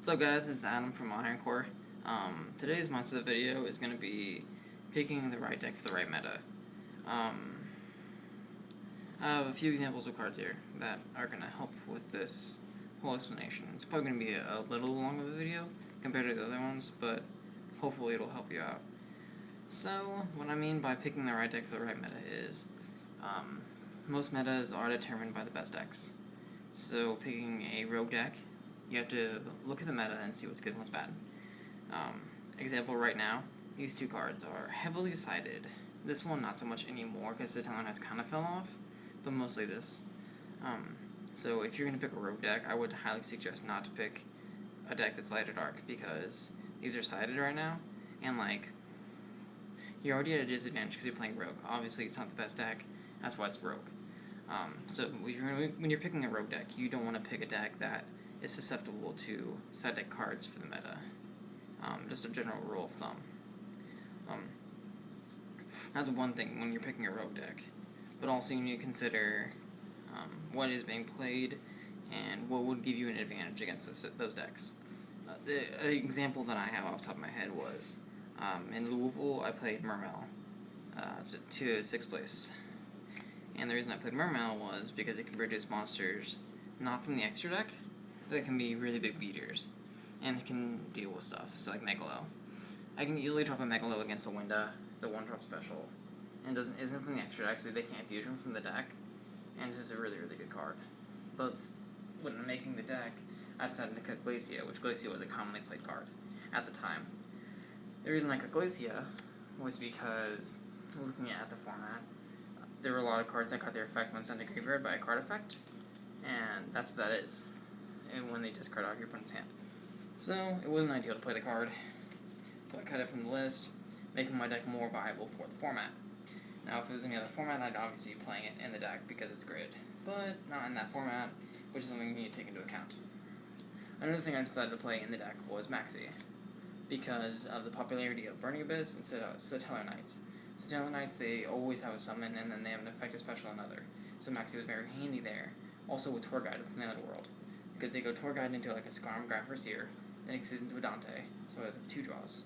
What's up guys, this is Adam from Ironcore. Today's monster video is going to be picking the right deck for the right meta. I have a few examples of cards here that are going to help with this whole explanation. It's probably going to be a little long of a video compared to the other ones, but hopefully it'll help you out. So, what I mean by picking the right deck for the right meta is, most metas are determined by the best decks. So, picking a rogue deck, you have to look at the meta and see what's good and what's bad. Example right now, these two cards are heavily sided. This one not so much anymore because the Satellar Knights kind of fell off, but mostly this. So if you're going to pick a rogue deck, I would highly suggest not to pick a deck that's light or dark because these are sided right now, and you're already at a disadvantage because you're playing rogue. Obviously it's not the best deck, that's why it's rogue. So when you're picking a rogue deck, you don't want to pick a deck that is susceptible to side deck cards for the meta. Just a general rule of thumb. That's one thing when you're picking a rogue deck. But also you need to consider what is being played and what would give you an advantage against those decks. The example that I have off the top of my head was in Louisville I played Mermail to 6th place. And the reason I played Mermail was because it can produce monsters not from the extra deck, that can be really big beaters, and it can deal with stuff, so like Megalo. I can easily drop a Megalo against a Winda. It's a 1-drop special, and isn't from the extra deck, so they can't fusion from the deck, and it's just a really, really good card. But when making the deck, I decided to cut Glacia, which Glacia was a commonly played card at the time. The reason I cut Glacia was because, looking at the format, there were a lot of cards that got their effect when sent to graveyard by a card effect, and that's what that is. And when they discard out your opponent's hand. So, it wasn't ideal to play the card. So I cut it from the list, making my deck more viable for the format. Now, if it was any other format, I'd obviously be playing it in the deck because it's grid. But not in that format, which is something you need to take into account. Another thing I decided to play in the deck was Maxi, because of the popularity of Burning Abyss instead of Satellar Knights. Satellar Knights, they always have a summon, and then they have an effective special on another. So Maxi was very handy there. Also with Tour Guide from the Netherworld. Because they go Tour Guide into like a Skarm, Graf, or Seer, then extends into a Dante, so it has 2 draws.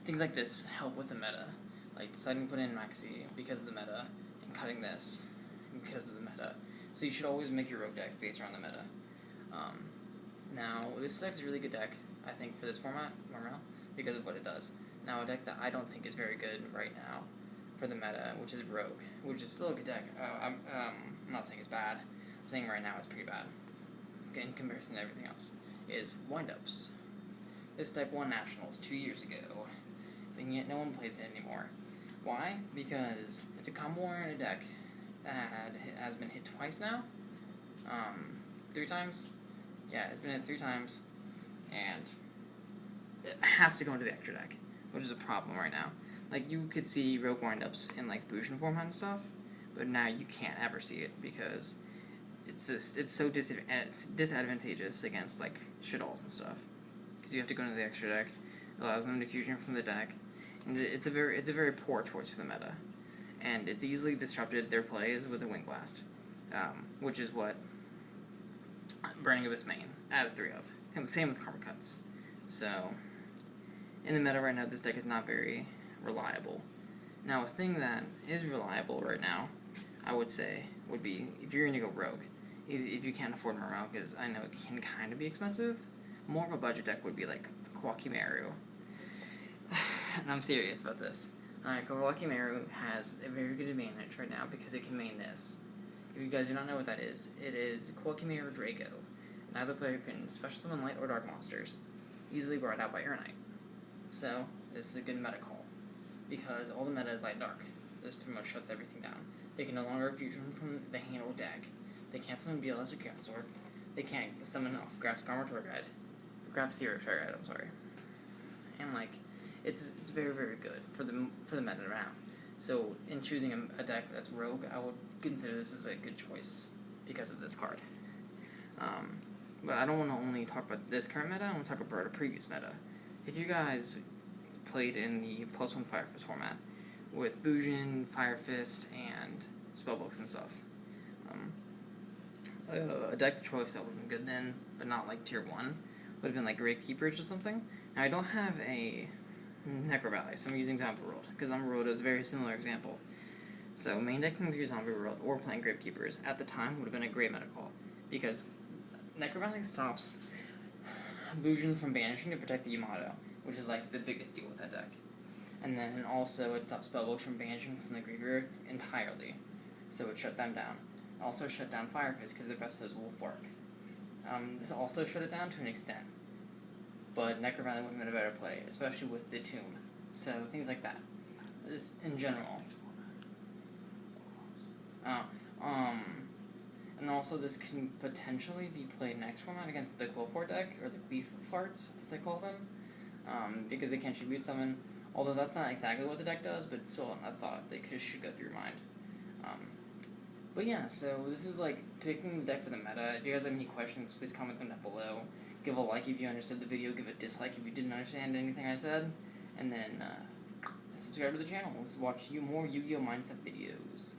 Things like this help with the meta, like deciding to put in Maxi because of the meta, and cutting this because of the meta. So you should always make your rogue deck based around the meta. Now, this deck is a really good deck, I think, for this format, Mermail, because of what it does. Now, a deck that I don't think is very good right now for the meta, which is Rogue, which is still a good deck. I'm not saying it's bad. I'm saying right now it's pretty bad in comparison to everything else, is Windups. This deck won Nationals 2 years ago, and yet no one plays it anymore. Why? Because it's a combo warrior in a deck that has been hit twice now. 3 times? Yeah, it's been hit 3 times, and it has to go into the extra deck, which is a problem right now. Like, you could see Rogue Windups in, like, Bujin format and stuff, but now you can't ever see it because it's so disadvantageous against, like, Shaddolls and stuff. Because you have to go into the extra deck, it allows them to fusion from the deck, and it's a very poor choice for the meta. And it's easily disrupted their plays with a Wind Blast, which is what Burning Abyss main added 3 of. And same with Karma Cuts. So, in the meta right now, this deck is not very reliable. Now, a thing that is reliable right now, I would say, would be, if you're going to go Rogue, is if you can't afford Mermail, because I know it can kind of be expensive, more of a budget deck would be like Kawaki Meru. And I'm serious about this. Kawaki Meru has a very good advantage right now because it can main this. If you guys do not know what that is, it is Kawaki Meru Draco. Neither player can special summon light or dark monsters, easily brought out by Urnite. So, this is a good meta call, because all the meta is light dark. This pretty much shuts everything down. They can no longer fusion from the hand or deck. They can't summon BLS or Chaosor. They can't summon off Graf Skarm or Tour Guide. Graf Seer or Tour Guide, I'm sorry. And it's very, very good for the meta now. So in choosing a deck that's rogue, I would consider this as a good choice because of this card. But I don't want to only talk about this current meta, I want to talk about a previous meta. If you guys played in the +1 Fire Fist format with Bujin, Fire Fist, and Spellbooks and stuff, a deck choice that wasn't good then but not like tier 1, would have been like Gravekeepers or something. Now I don't have a Necro Valley, so I'm using Zombie World, because Zombie World is a very similar example. So main decking through Zombie World or playing Gravekeepers at the time would have been a great meta call, because Necro Valley stops Bujins from banishing to protect the Yamato, which is like the biggest deal with that deck. And then also it stops Spellbooks from banishing from the graveyard entirely, so it shut them down. Also shut down Fire Fist because their best play is Wolfbark. This also shut it down to an extent, but Necro Valley would have been a better play, especially with the Tomb. So things like that, just in general. And also this can potentially be played next format against the Quillfort deck, or the Queef Farts, as they call them, because they can tribute summon, although that's not exactly what the deck does, but it's still a thought that should go through your mind. But yeah, so this is like picking the deck for the meta. If you guys have any questions, please comment them down below. Give a like if you understood the video, give a dislike if you didn't understand anything I said, and then subscribe to the channel. Let's watch more Yu-Gi-Oh! Mindset videos.